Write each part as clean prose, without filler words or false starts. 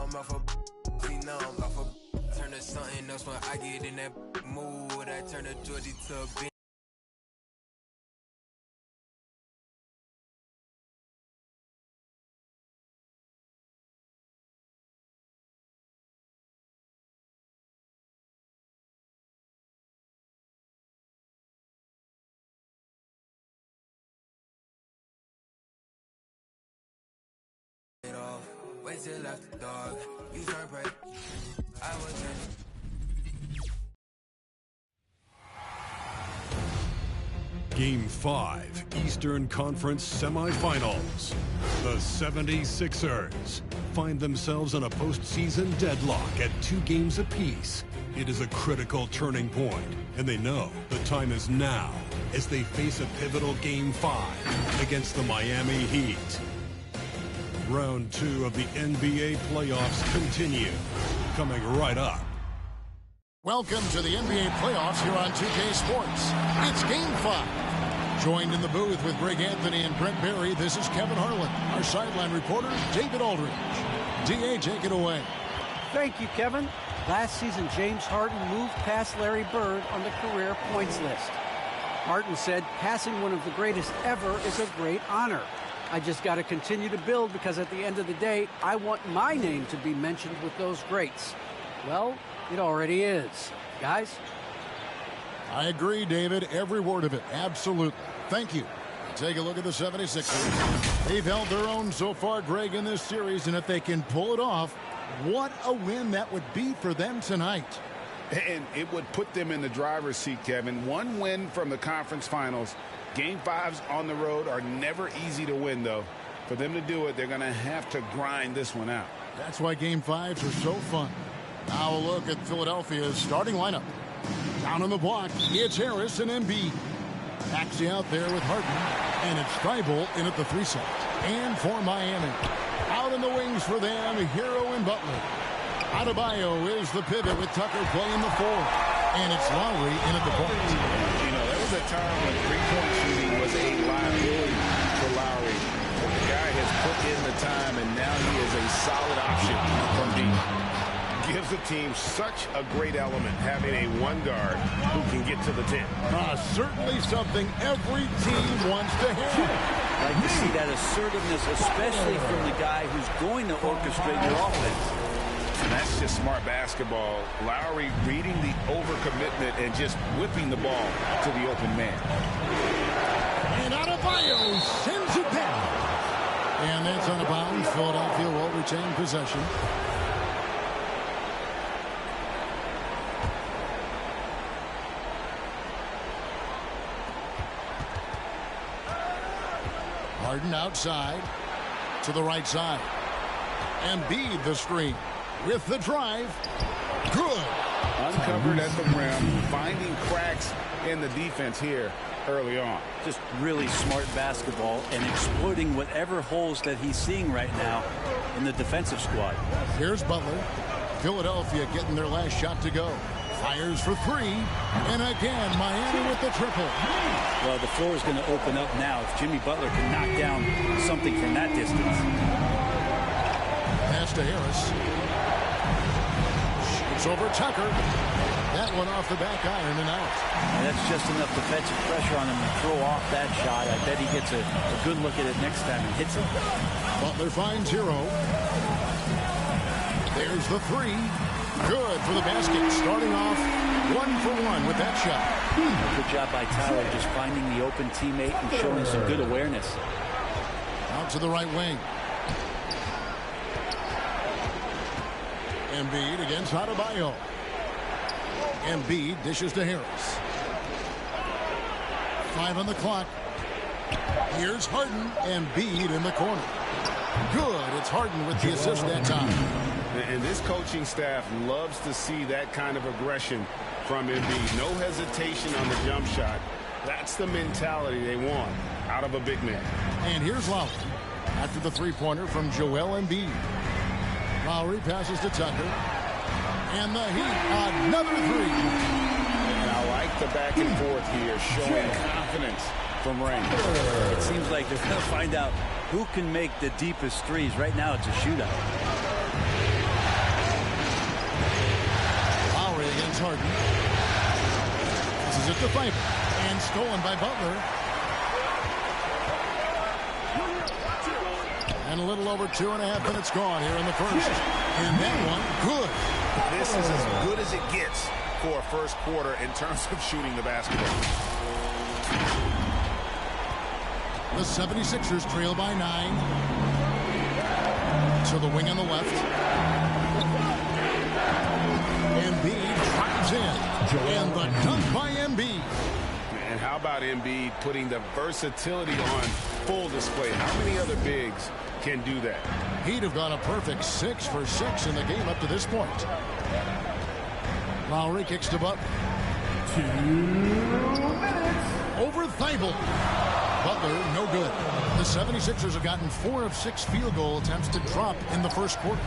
I'm off a see now I'm off a turn to something else when I get in that mood. I turn a Georgie to a bitch. Wait till after dark. You turn break. I was Game 5, Eastern Conference Semifinals. The 76ers find themselves in a postseason deadlock at 2 games apiece. It is a critical turning point, and they know the time is now as they face a pivotal Game 5 against the Miami Heat. Round 2 of the NBA playoffs continue, coming right up. Welcome to the NBA playoffs here on 2K Sports. It's Game 5. Joined in the booth with Greg Anthony and Brent Barry, this is Kevin Harlan. Our sideline reporter, David Aldridge. DA, take it away. Thank you, Kevin. Last season, James Harden moved past Larry Bird on the career points list. Harden said, passing one of the greatest ever is a great honor. I just got to continue to build because at the end of the day, I want my name to be mentioned with those greats. Well, it already is. Guys? I agree, David. Every word of it. Absolutely. Thank you. Take a look at the 76ers. They've held their own so far, Greg, in this series, and if they can pull it off, what a win that would be for them tonight. And it would put them in the driver's seat, Kevin. One win from the conference finals. Game 5s on the road are never easy to win, though. For them to do it, they're going to have to grind this one out. That's why Game 5s are so fun. Now a look at Philadelphia's starting lineup. Down on the block, it's Harris and Embiid. Maxey out there with Harden. And it's Thibault in at the 3 set. And for Miami, out in the wings for them, Hero and Butler. Adebayo is the pivot with Tucker playing the 4. And it's Lowry in at the point. You know, there was a time when three-point shooting was a liability for Lowry. But the guy has put in the time, and now he is a solid option from deep. Gives the team such a great element, having a one guard who can get to the 10. Certainly something every team wants to hear. Like to see that assertiveness, especially from the guy who's going to orchestrate your offense. And that's just smart basketball. Lowry reading the overcommitment and just whipping the ball to the open man. And Adebayo sends it down. And that's out of bounds. Philadelphia will retain possession. Harden outside to the right side. Embiid the screen with the drive. Good. Uncovered at the rim, finding cracks in the defense here early on. Just really smart basketball and exploiting whatever holes that he's seeing right now in the defensive squad. Here's Butler. Philadelphia getting their last shot to go. Fires for 3. And again, Miami with the triple. Well, the floor is going to open up now if Jimmy Butler can knock down something from that distance. Pass to Harris. Shoots over Tucker. That one off the back iron and out. And that's just enough defensive pressure on him to throw off that shot. I bet he gets a good look at it next time and hits it. Butler finds Hero. There's the 3. Good for the basket. Starting off 1 for 1 with that shot. Good job by Tyler just finding the open teammate and showing some good awareness. Out to the right wing. Embiid against Adebayo. Embiid dishes to Harris. 5 on the clock. Here's Harden. Embiid in the corner. Good. It's Harden with the assist that time. And this coaching staff loves to see that kind of aggression from Embiid. No hesitation on the jump shot. That's the mentality they want out of a big man. And here's Lowry after the three-pointer from Joel Embiid. Lowry passes to Tucker. And the Heat, another 3. And I like the back and forth here, showing confidence from Ring. It seems like they're going to find out who can make the deepest threes. Right now, it's a shootout. Here's Harden. This is it to Thybulle. And stolen by Butler. And a little over 2.5 minutes gone here in the first. And that one, good. This is as good as it gets for a first quarter in terms of shooting the basketball. The 76ers trail by 9. To the wing on the left. Embiid drives in. And the dunk by Embiid. And how about Embiid putting the versatility on full display? How many other bigs can do that? He'd have gone a perfect 6 for 6 in the game up to this point. Lowry kicks to Butler. 2 minutes. Over Thybulle. Butler, no good. The 76ers have gotten 4 of 6 field goal attempts to drop in the first quarter.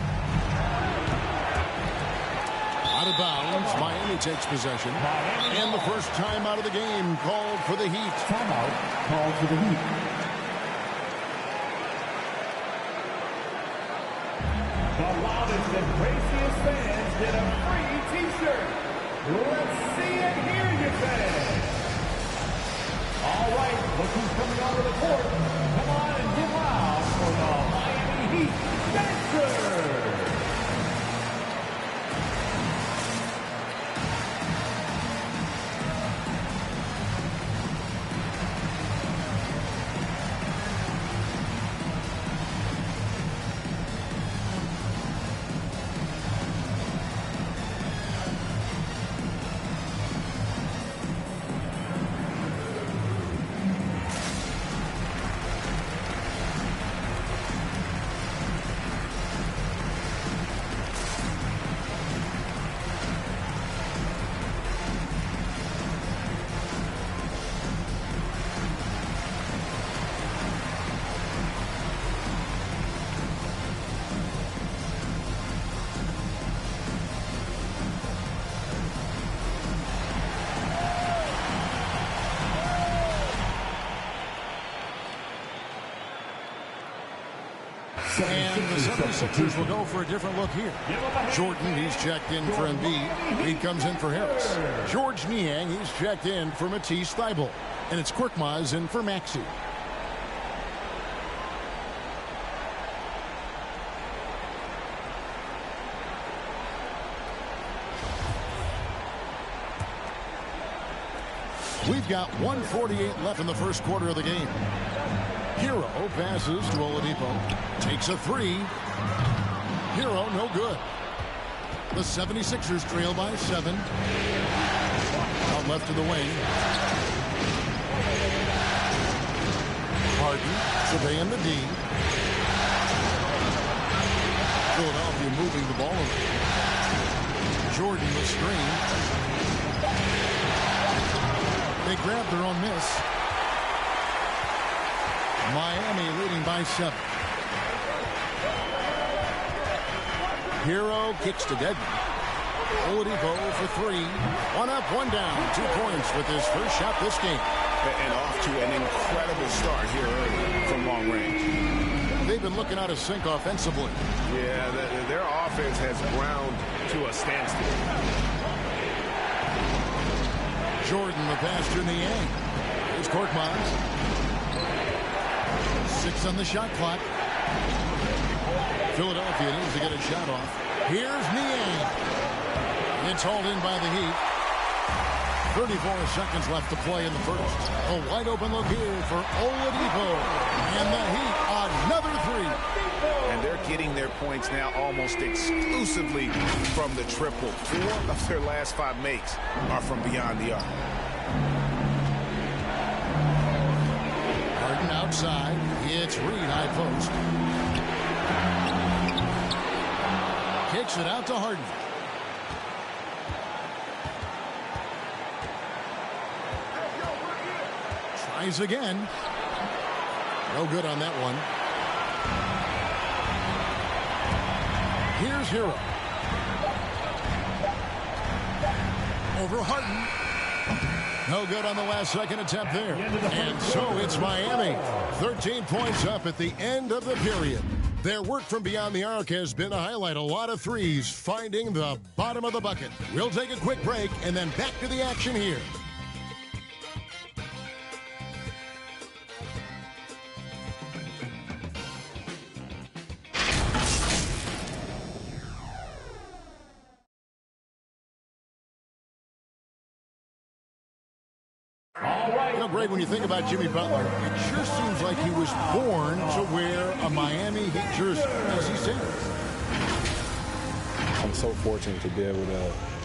Out of bounds, Miami takes possession. And the first time out of the game called for the Heat. Timeout called for the Heat. The loudest and craziest fans get a free T-shirt. Let's see it here, you fans. All right, look who's coming onto the court. Come on and get loud for the Miami Heat Dancers. And the 76ers will go for a different look here. Jordan, he's checked in for Embiid. He comes in for Harris. George Niang, he's checked in for Matisse Thybulle. And it's Korkmaz in for Maxey. We've got 1:48 left in the first quarter of the game. Hero passes to Oladipo. Takes a 3. Hero, no good. The 76ers trail by 7. Out left to the wing. Harden surveying the D. Philadelphia moving the ball around. Jordan the screen. They grab their own miss. Miami leading by 7. Hero kicks to Dedmon. Oladipo for 3. 1 up, 1 down. 2 points with his first shot this game. And off to an incredible start here early from long range. They've been looking out of sync offensively. Yeah, their offense has ground to a standstill. Jordan, the pass to Niang. Here's Korkmaz. 6 on the shot clock. Philadelphia needs to get a shot off. Here's Niang. It's hauled in by the Heat. 34 seconds left to play in the first. A wide open look here for Oladipo. And the Heat, another 3. And they're getting their points now almost exclusively from the triple. 4 of their last 5 makes are from beyond the arc. Harden outside. It's Reed high post. Kicks it out to Harden. Tries again. No good on that one. Here's Hero. Over Harden. No good on the last second attempt there. And so it's Miami. 13 points up at the end of the period. Their work from beyond the arc has been a highlight. A lot of threes finding the bottom of the bucket. We'll take a quick break and then back to the action here. You know, Greg, when you think about Jimmy Butler, it sure seems like he was born to wear a Miami Heat jersey, as he said. I'm so fortunate to be able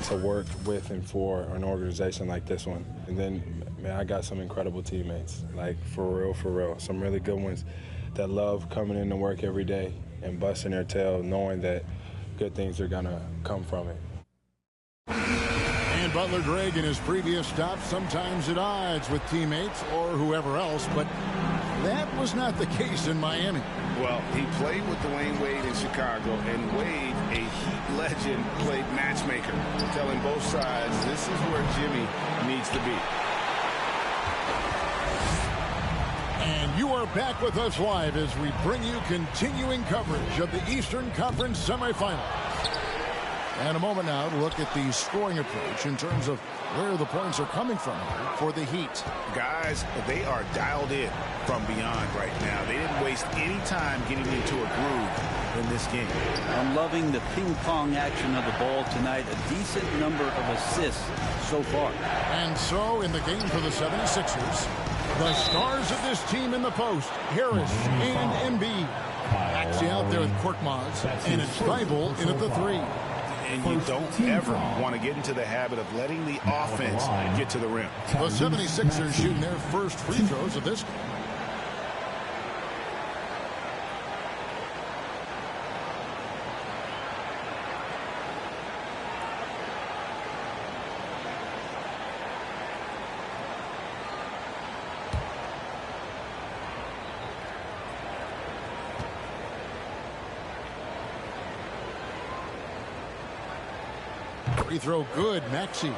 to work with and for an organization like this one. And then, man, I got some incredible teammates, like for real. Some really good ones that love coming in to work every day and busting their tail, knowing that good things are gonna come from it. And Butler, Greg, in his previous stops, sometimes at odds with teammates or whoever else, but that was not the case in Miami. Well, he played with Dwayne Wade in Chicago, and Wade, a Heat legend, played matchmaker, telling both sides this is where Jimmy needs to be. And you are back with us live as we bring you continuing coverage of the Eastern Conference semifinal. And a moment now to look at the scoring approach in terms of where the points are coming from here for the Heat. Guys, they are dialed in from beyond right now. They didn't waste any time getting into a groove in this game. I'm loving the ping-pong action of the ball tonight. A decent number of assists so far. And so in the game for the 76ers, the stars of this team in the post, Harris and Embiid. Actually out there with Korkmaz, and it's Thibault in at the 3. And you don't ever want to get into the habit of letting the offense get to the rim. The 76ers shooting their first free throws of this game. Free throw good, Maxey.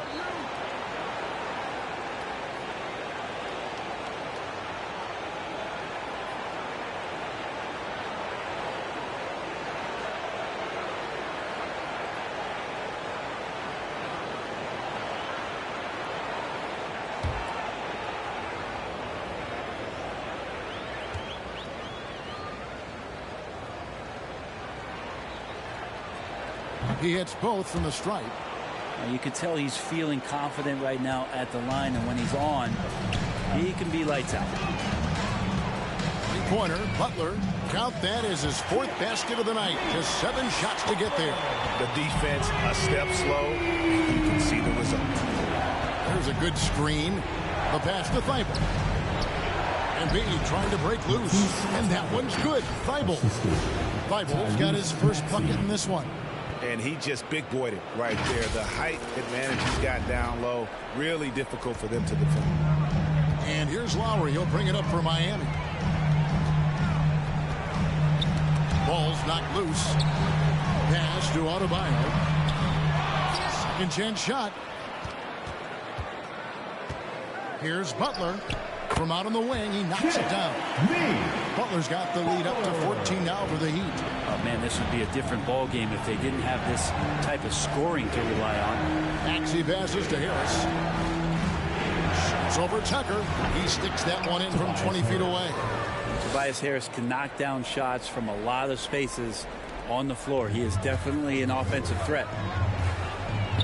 He hits both from the stripe. You can tell he's feeling confident right now at the line, and when he's on, he can be lights out. Three-pointer, Butler. Count that as his 4th basket of the night. Just 7 shots to get there. The defense a step slow. You can see the result. There's a good screen. The pass to Thibault. Embiid trying to break loose. And that one's good. Thibault. Thibault's got his first bucket in this one. And he just big-boyed it right there. The height advantage he's got down low, really difficult for them to defend. And here's Lowry. He'll bring it up for Miami. Ball's knocked loose. Pass to Adebayo. Second chance shot. Here's Butler. From out on the wing, he knocks it down. Butler's got the lead up to 14 now for the Heat. Oh, man, this would be a different ball game if they didn't have this type of scoring to rely on. Maxey passes to Harris. Shoots over Tucker. He sticks that one in from 20 feet away. Tobias Harris can knock down shots from a lot of spaces on the floor. He is definitely an offensive threat.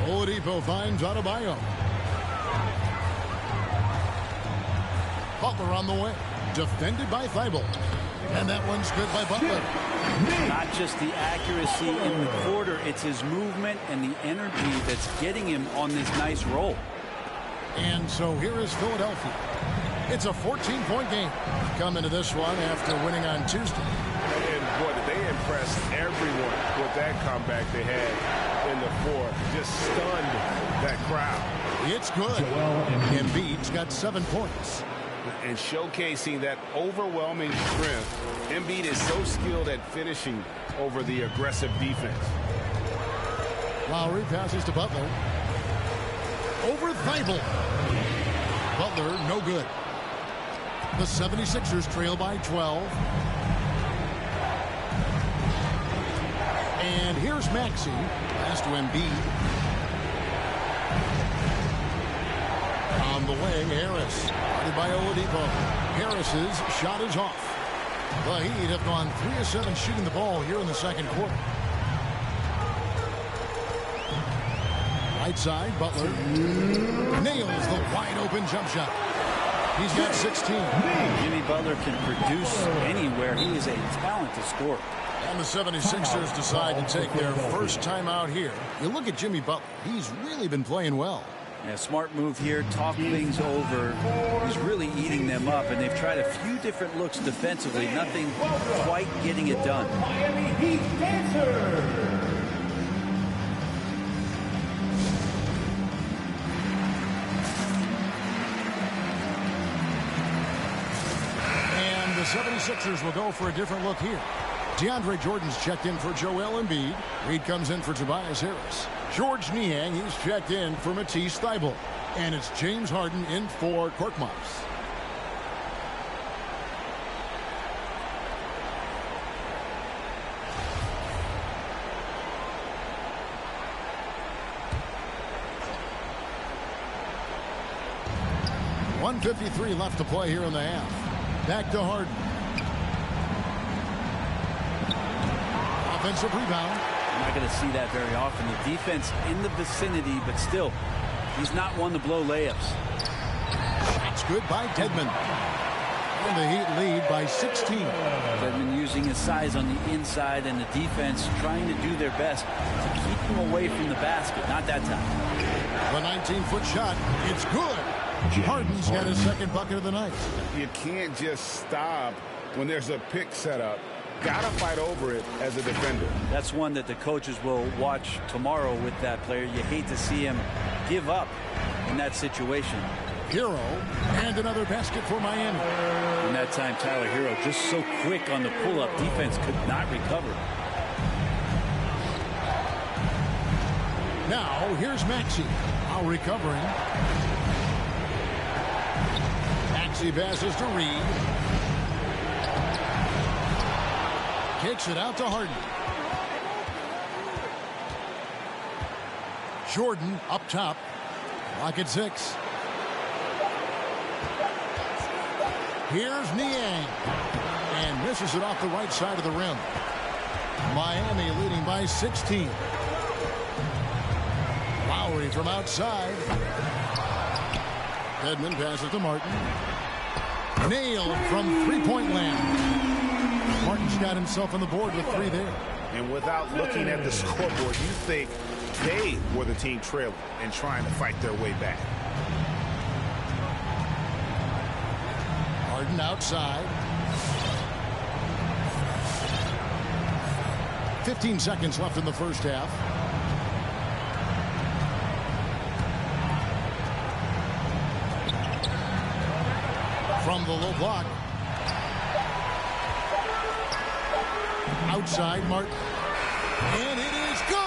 Oladipo finds Adebayo. Butler on the way. Defended by Thibault. And that one's good by Butler. Not just the accuracy in the quarter, it's his movement and the energy that's getting him on this nice roll. And so here is Philadelphia. It's a 14-point game. Coming to this one after winning on Tuesday. And boy, did they impress everyone with that comeback they had in the 4th. Just stunned that crowd. It's good. Embiid's got 7 points. And showcasing that overwhelming strength. Embiid is so skilled at finishing over the aggressive defense. Lowry passes to Butler. Over Thibault. Butler, no good. The 76ers trail by 12. And here's Maxey. Pass to Embiid. On the wing, Harris. Guarded by Oladipo. Harris's shot is off. The Heat have gone 3 of 7 shooting the ball here in the second quarter. Right side, Butler nails the wide open jump shot. He's got 16. Jimmy Butler can produce anywhere. He is a talented scorer. And the 76ers decide to take their first time out here. You look at Jimmy Butler. He's really been playing well. Yeah, smart move here. Talk things over. He's really eating them up, and they've tried a few different looks defensively. Nothing quite getting it done. Miami Heat dancer. The 76ers will go for a different look here. DeAndre Jordan's checked in for Joel Embiid. Reed comes in for Tobias Harris. George Niang, he's checked in for Matisse Thybulle. And it's James Harden in for Korkmaz. .153 left to play here in the half. Back to Harden. Offensive rebound. I'm not going to see that very often. The defense in the vicinity, but still, he's not one to blow layups. That's good by Dedmon. And the Heat lead by 16. Dedmon using his size on the inside, and the defense trying to do their best to keep him away from the basket. Not that time. The 19-foot shot. It's good. Harden's got his second bucket of the night. You can't just stop when there's a pick set up. Gotta fight over it as a defender. That's one that the coaches will watch tomorrow with that player. You hate to see him give up in that situation. Hero, and another basket for Miami. In that time, Tyler Hero just so quick on the pull-up. Defense could not recover. Now, here's Maxey. Now recovering. Maxey passes to Reed. Kicks it out to Harden. Jordan up top. Clock at 6. Here's Niang. And misses it off the right side of the rim. Miami leading by 16. Lowry from outside. Dedmon passes to Martin. Nailed from three-point land. Martin's got himself on the board with 3 there. And without looking at the scoreboard, you think they were the team trailing and trying to fight their way back. Harden outside. 15 seconds left in the first half. From the low block. Outside, Martin. And it is good!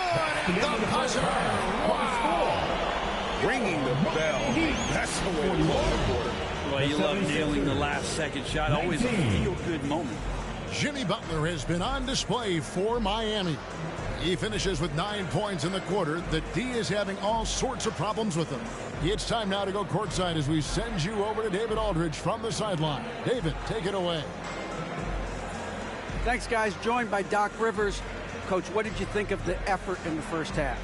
And the buzzer! Wow! Ringing the bell. That's the way to close the quarter. Well, you love nailing the last second shot. Always a feel-good moment. Jimmy Butler has been on display for Miami. He finishes with 9 points in the quarter. The D is having all sorts of problems with him. It's time now to go courtside as we send you over to David Aldridge from the sideline. David, take it away. Thanks, guys. Joined by Doc Rivers. Coach, what did you think of the effort in the first half?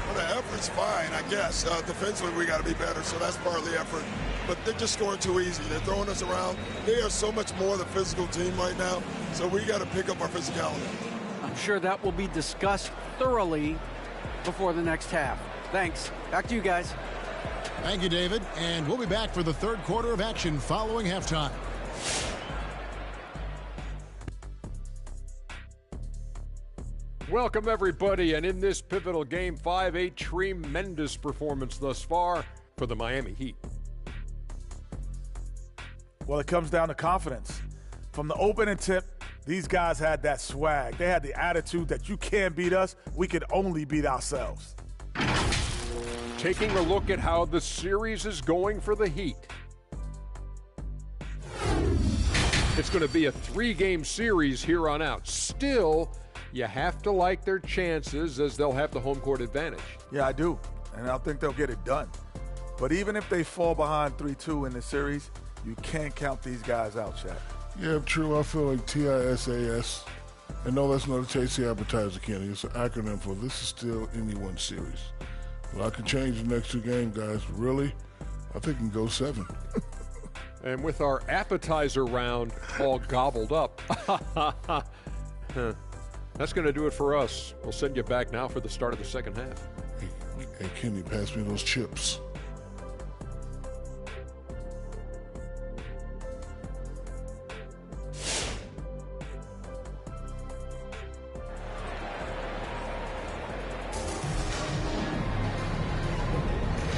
Well, the effort's fine, I guess. Defensively, we got to be better, so that's part of the effort. But they're just scoring too easy. They're throwing us around. They are so much more the physical team right now, so we got to pick up our physicality. I'm sure that will be discussed thoroughly before the next half. Thanks. Back to you guys. Thank you, David. And we'll be back for the third quarter of action following halftime. Welcome, everybody. And in this pivotal Game 5, a tremendous performance thus far for the Miami Heat. Well, it comes down to confidence. From the opening tip, these guys had that swag. They had the attitude that you can't beat us, we could only beat ourselves. Taking a look at how the series is going for the Heat. It's going to be a 3-game series here on out. Still You have to like their chances as they'll have the home court advantage. Yeah, I do, and I think they'll get it done. But even if they fall behind 3-2 in the series, you can't count these guys out, Shaq. Yeah, true. I feel like TISAS, and no, that's not a Tasty Appetizer Candy. It's an acronym for This Is Still Anyone Series. Well, I can change the next 2 games, guys. Really? I think it can go 7. And with our appetizer round all gobbled up, that's going to do it for us. We'll send you back now for the start of the second half. Hey, Kenny, pass me those chips.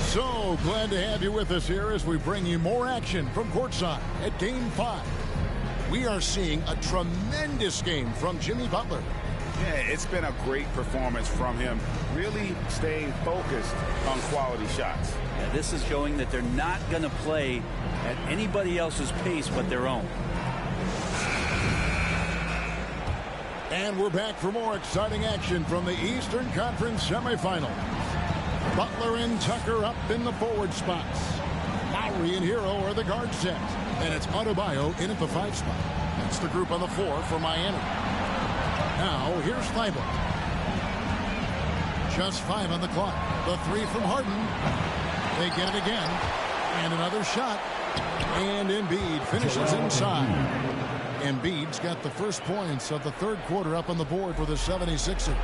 So glad to have you with us here as we bring you more action from courtside at Game 5. We are seeing a tremendous game from Jimmy Butler. Yeah, it's been a great performance from him, really staying focused on quality shots. Yeah, this is showing that they're not going to play at anybody else's pace but their own. And we're back for more exciting action from the Eastern Conference semifinals. Butler and Tucker up in the forward spots. Lowry and Hero are the guard set. And it's Adebayo in at the 5 spot. That's the group on the floor for Miami. Now, here's Thibault. Just 5 on the clock. The 3 from Harden. They get it again. And another shot. And Embiid finishes inside. Embiid's got the first points of the third quarter up on the board for the 76ers.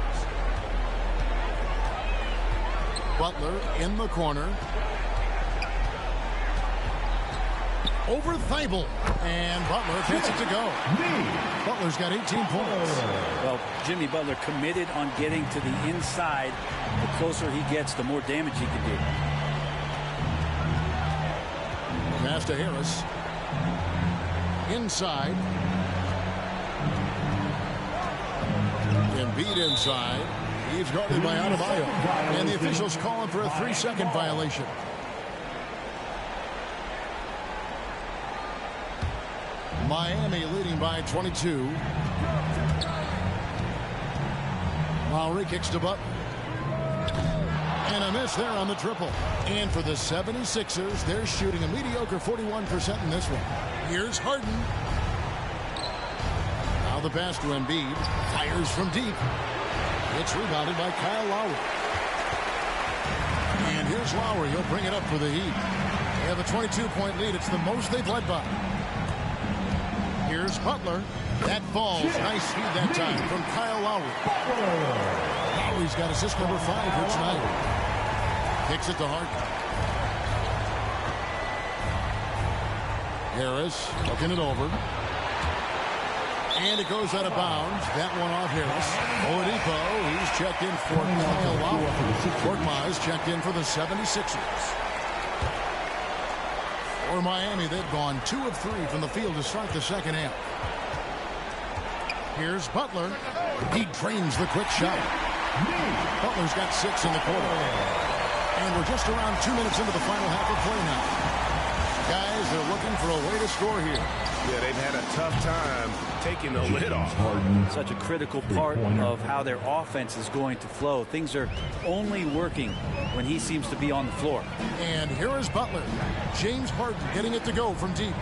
Butler in the corner. Over Thibault. And Butler gets it to go. Butler's got 18 points. Well, Jimmy Butler committed on getting to the inside. The closer he gets, the more damage he can do. Pass to Harris. Inside. Embiid inside. He's guarded by Adebayo. And the officials calling for a 3-second violation. Miami leading by 22. Lowry kicks to Butler. And a miss there on the triple. And for the 76ers, they're shooting a mediocre 41% in this one. Here's Harden. Now the pass to Embiid. Fires from deep. It's rebounded by Kyle Lowry. And here's Lowry. He'll bring it up for the Heat. They have a 22-point lead. It's the most they've led by. Here's Butler. That falls. Nice feed that time from Kyle Lowry. Lowry's got assist number 5 for tonight. Kicks it to Harden. Harris looking it over. And it goes out of bounds. That one off Harris. Oladipo, he's checked in for Kyle Lowry. Korkmaz checked in for the 76ers. For Miami, they've gone 2 of 3 from the field to start the second half. Here's Butler. He drains the quick shot. Butler's got 6 in the quarter. And we're just around 2 minutes into the final half of play now. Guys, they're looking for a way to score here. Yeah, they've had a tough time taking the lid off. Such a critical part of how their offense is going to flow. Things are only working when he seems to be on the floor. And here is Butler. James Harden getting it to go from deep.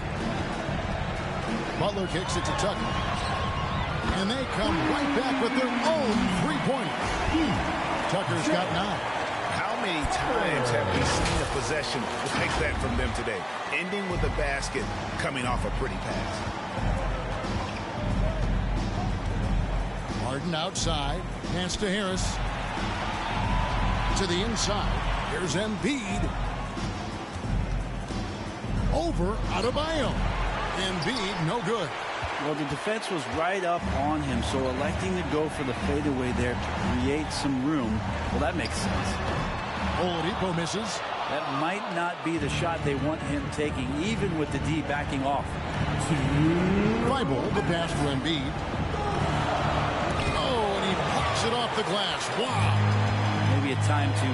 Butler kicks it to Tucker. And they come right back with their own 3-pointer. Tucker's got 9. How many times have we seen a possession like that from them today? Ending with a basket, coming off a pretty pass. Harden outside. Pass to Harris. To the inside. Here's Embiid. Over Adebayo. Embiid, no good. Well, the defense was right up on him, so electing to go for the fadeaway there to create some room, well, that makes sense. Oladipo misses. That might not be the shot they want him taking, even with the D backing off. Thibault, the pass to Embiid. Oh, and he blocks it off the glass. Wow. Maybe a time to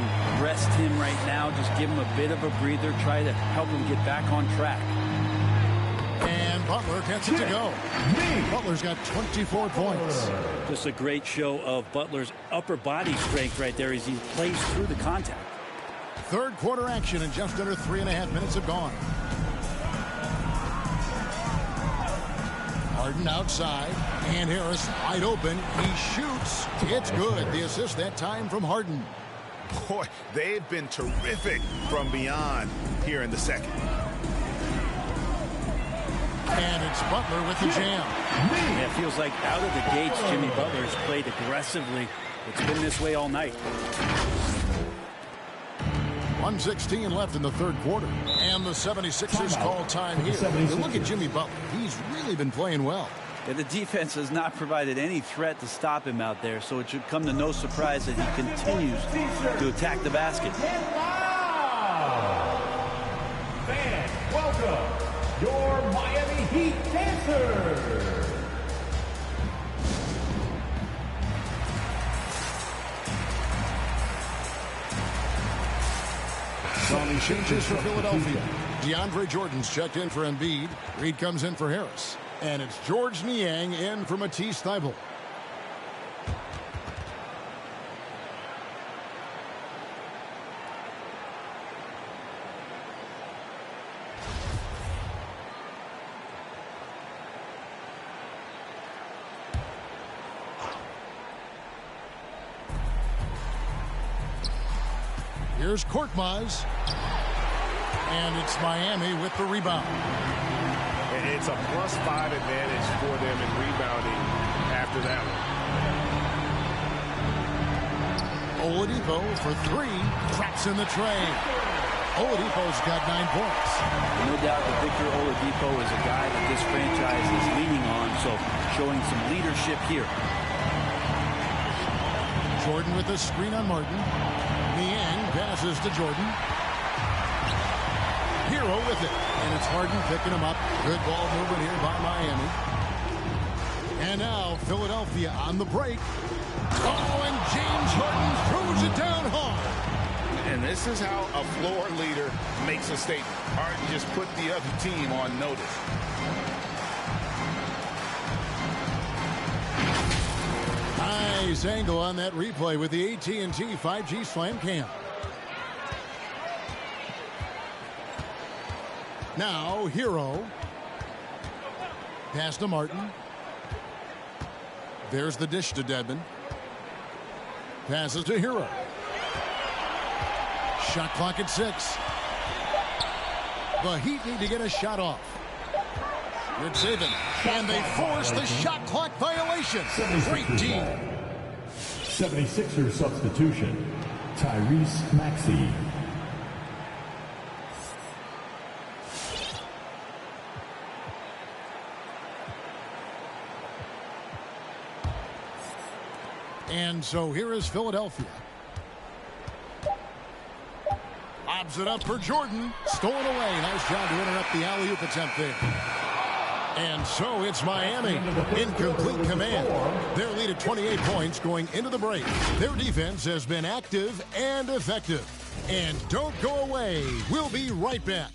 rest him right now, just give him a bit of a breather, try to help him get back on track. And Butler gets it to go. Butler's got 24 points. Just a great show of Butler's upper body strength right there as he plays through the contact. Third quarter action, and just under 3.5 minutes have gone. Harden outside, and Harris wide open. He shoots. It's good. The assist that time from Harden. Boy, they've been terrific from beyond here in the second. And it's Butler with the jam. Yeah, it feels like out of the gates, Jimmy Butler's played aggressively. It's been this way all night. 1:16 left in the third quarter. And the 76ers call time here. Look at Jimmy Butler. He's really been playing well. Yeah, the defense has not provided any threat to stop him out there, so it should come to no surprise that he continues to attack the basket. Fans, welcome your Miami Heat dancers. Tony changes for Philadelphia. DeAndre Jordan's checked in for Embiid. Reed comes in for Harris. And it's George Niang in for Matisse Thybulle. Here's Korkmaz. And it's Miami with the rebound. It's a +5 advantage for them in rebounding after that one. Oladipo for three. Traps in the tray. Oladipo's got 9 points. No doubt that Victor Oladipo is a guy that this franchise is leaning on, so showing some leadership here. Jordan with the screen on Martin. Niang passes to Jordan. Hero with it. And it's Harden picking him up. Good ball movement here by Miami. And now Philadelphia on the break. Oh, and James Harden throws it down hard. And this is how a floor leader makes a statement. Harden just put the other team on notice. Nice angle on that replay with the AT&T 5G Slam Cam. Now, Hero. Pass to Martin. There's the dish to Dedmon. Passes to Hero. Shot clock at 6. The Heat need to get a shot off. Good saving. And they force the shot clock violation. Great team. 76er substitution. Tyrese Maxey. And so here is Philadelphia. Lobs it up for Jordan. Stolen away. Nice job to interrupt the alley-oop attempt there. And so it's Miami in complete command. Their lead at 28 points going into the break. Their defense has been active and effective. And don't go away. We'll be right back.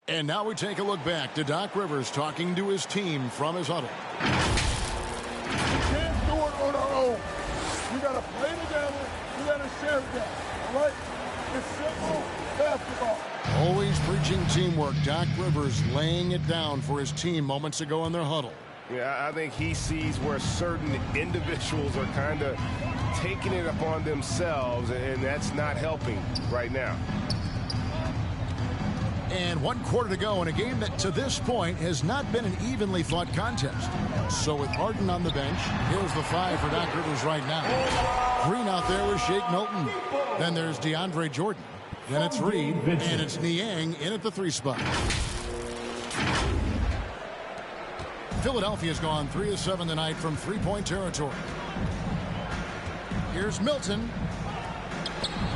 And now we take a look back to Doc Rivers talking to his team from his huddle. We can't do it on our own. We got to play together. We got to share that. All right? It's simple basketball. Always preaching teamwork. Doc Rivers laying it down for his team moments ago in their huddle. Yeah, I think he sees where certain individuals are kind of taking it upon themselves, and that's not helping right now. And 1 quarter to go in a game that to this point has not been an evenly fought contest. So with Harden on the bench, here's the 5 for Doc Rivers right now. Green out there with Shake Milton. Then there's DeAndre Jordan. Then it's Reed, and it's Niang in at the 3 spot. Philadelphia's gone 3 of 7 tonight from three-point territory. Here's Milton.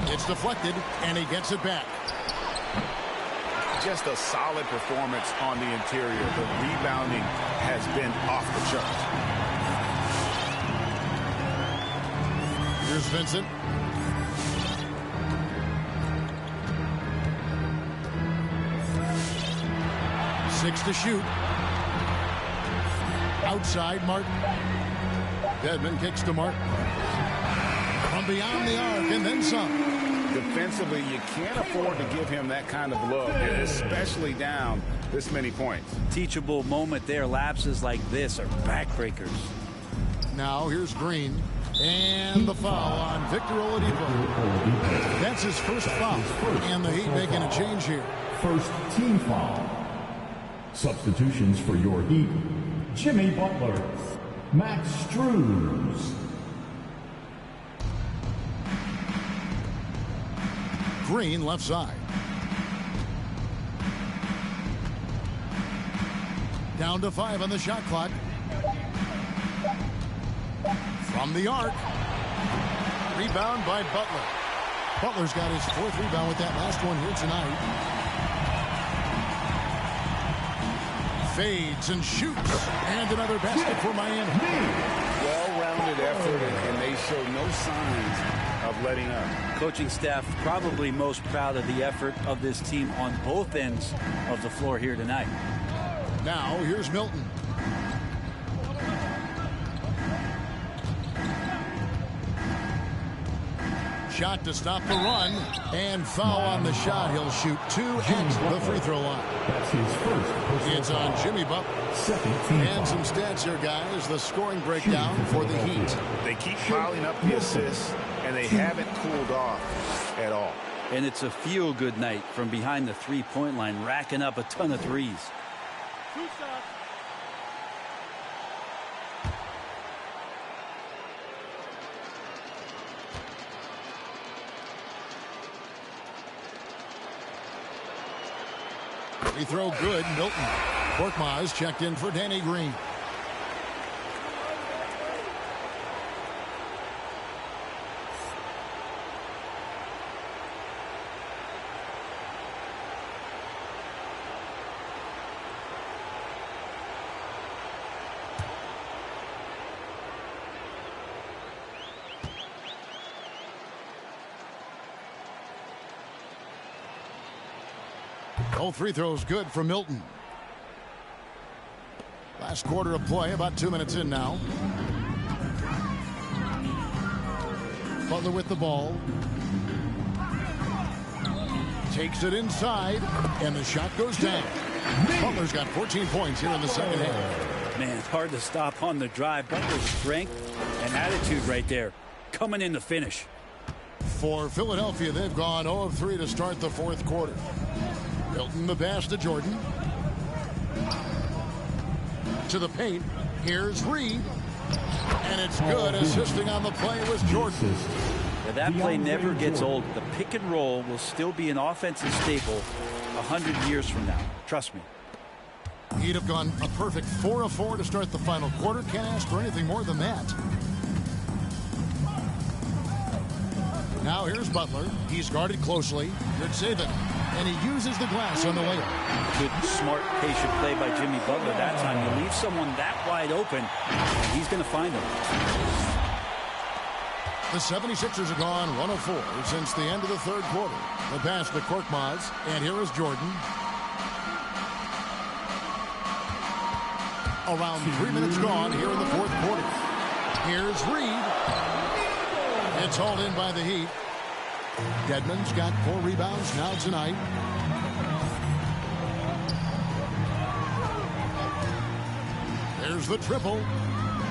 It's deflected, and he gets it back. Just a solid performance on the interior. The rebounding has been off the charts. Here's Vincent. Six to shoot. Outside, Martin. Dedmon kicks to Martin. From beyond the arc, and then some. Defensively, you can't afford to give him that kind of look, especially down this many points. Teachable moment there. Lapses like this are backbreakers. Now here's Green. And the foul on Victor Oladipo. That's his first foul. And the Heat making a change here. First team foul. Substitutions for your Heat. Jimmy Butler. Max Struz. Green left side. Down to 5 on the shot clock. From the arc. Rebound by Butler. Butler's got his 4th rebound with that last one here tonight. Fades and shoots. And another basket for Miami. Well-rounded effort, and they show no signs of letting up. Coaching staff probably most proud of the effort of this team on both ends of the floor here tonight. Now here's Milton. Shot to stop the run, and foul on the shot. He'll shoot 2 at the free throw line. That's his first. It's on Jimmy Butler. And some stats here, guys. The scoring breakdown for the Heat. They keep piling up the assists, and they haven't cooled off at all. And it's a feel-good night from behind the three-point line, racking up a ton of threes. Free throw good, Milton. Korkmaz checked in for Danny Green. Both free throws good for Milton. Last quarter of play, about 2 minutes in now. Butler with the ball. Takes it inside, and the shot goes down. Butler's got 14 points here in the second half. Man, it's hard to stop on the drive. Butler's strength and attitude right there, coming in the finish. For Philadelphia, they've gone 0 of 3 to start the 4th quarter. Milton the pass to Jordan. To the paint. Here's Reed. And it's good. Assisting on the play was Jordan. Yeah, that play never gets old. The pick and roll will still be an offensive staple 100 years from now. Trust me. He'd have gone a perfect 4 of 4 to start the final quarter. Can't ask for anything more than that. Now here's Butler. He's guarded closely. Good save it. And he uses the glass on the layup. Good, smart, patient play by Jimmy Butler that time. You leave someone that wide open, and he's going to find them. The 76ers have gone 1 of 4 since the end of the 3rd quarter. The pass to Korkmaz. And here is Jordan. Around 3 minutes gone here in the 4th quarter. Here's Reed. It's hauled in by the Heat. Dedmon's got 4 rebounds now tonight. There's the triple.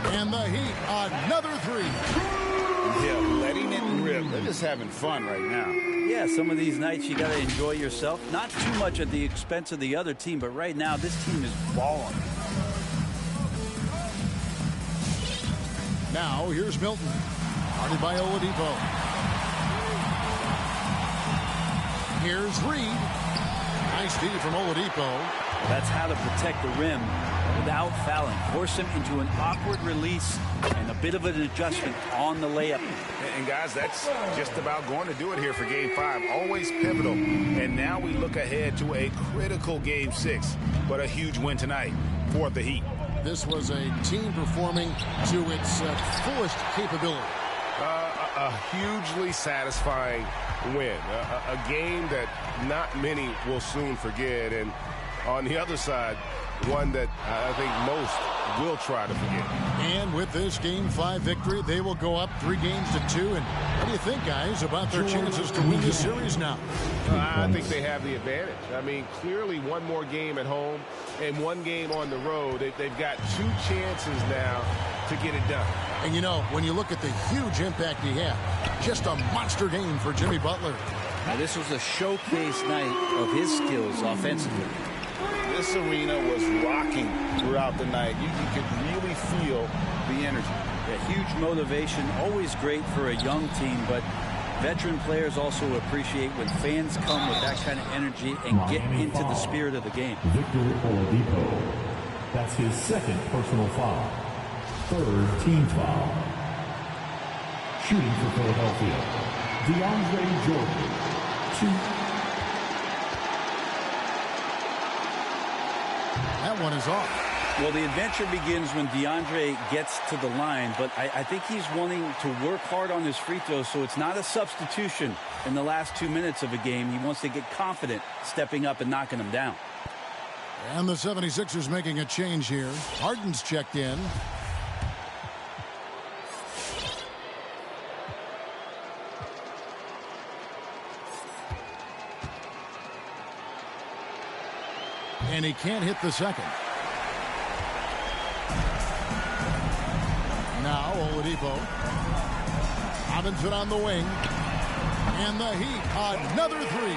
And the Heat, another 3. Yeah, letting it rip. They're just having fun right now. Yeah, some of these nights you got to enjoy yourself. Not too much at the expense of the other team, but right now this team is balling. Now here's Milton. Guarded by Oladipo. Here's Reed. Nice feed from Oladipo. That's how to protect the rim without fouling. Force him into an awkward release and a bit of an adjustment on the layup. And guys, that's just about going to do it here for Game 5. Always pivotal. And now we look ahead to a critical Game 6. But a huge win tonight for the Heat. This was a team performing to its fullest capability. A hugely satisfying win. A game that not many will soon forget. And on the other side, one that I think most will try to forget. And with this Game 5 victory, they will go up 3-2. And what do you think, guys, about their chances to win this series now? I think they have the advantage. I mean, clearly one more game at home and one game on the road. They've got 2 chances now to get it done. And, you know, when you look at the huge impact he had, just a monster game for Jimmy Butler. Now, this was a showcase night of his skills offensively. This arena was rocking throughout the night. You could really feel the energy. Yeah, huge motivation, always great for a young team, but veteran players also appreciate when fans come with that kind of energy and get into the spirit of the game. Victor Oladipo. That's his 2nd personal foul. 3rd team foul. Shooting for Philadelphia, DeAndre Jordan. 2. That one is off. Well, the adventure begins when DeAndre gets to the line, but I think he's wanting to work hard on his free throws, so it's not a substitution in the last 2 minutes of a game. He wants to get confident stepping up and knocking them down. And the 76ers making a change here. Harden's checked in. And he can't hit the second. Now Oladipo. Robinson on the wing. And the Heat, another 3.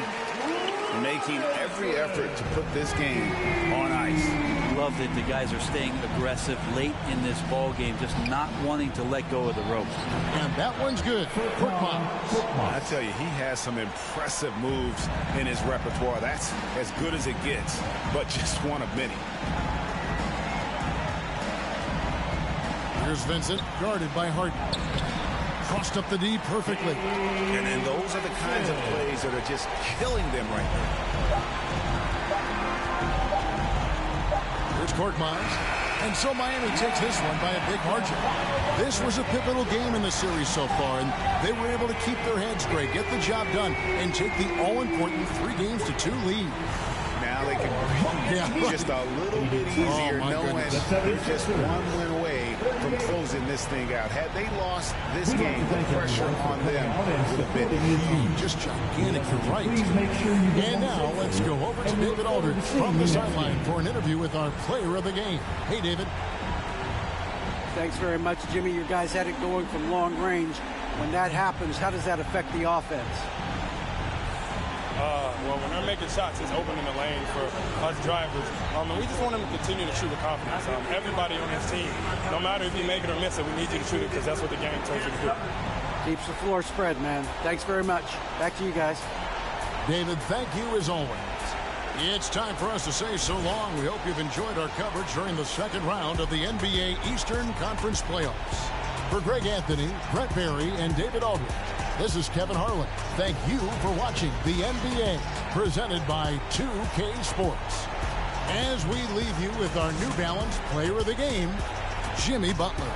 Making every effort to put this game on ice. Love that the guys are staying aggressive late in this ball game, just not wanting to let go of the ropes. And that one's good. I tell you, he has some impressive moves in his repertoire. That's as good as it gets, but just one of many. Here's Vincent, guarded by Harden. Crossed up the D perfectly. And those are the kinds of plays that are just killing them right now. Here's Korkmaz. And so Miami takes this one by a big margin. This was a pivotal game in the series so far, and they were able to keep their heads straight, get the job done, and take the all-important 3-2 lead. Now they can breathe just a little bit easier, knowing they're just one win away from closing this thing out. Had they lost this game, the pressure on them would have been huge. Just gigantic, you're right. And now let's go over to David Aldridge from the sideline for an interview with our player of the game. Hey, David. Thanks very much, Jimmy. You guys had it going from long range. When that happens, how does that affect the offense? Well, when they're making shots, it's opening the lane for us drivers. And we just want them to continue to shoot with confidence. Everybody on this team, no matter if you make it or miss it, we need you to shoot it because that's what the game tells you to do. Keeps the floor spread, man. Thanks very much. Back to you guys. David, thank you as always. It's time for us to say so long. We hope you've enjoyed our coverage during the second round of the NBA Eastern Conference Playoffs. For Greg Anthony, Brett Berry, and David Aldridge, this is Kevin Harlan. Thank you for watching the NBA, presented by 2K Sports. As we leave you with our New Balance Player of the Game, Jimmy Butler.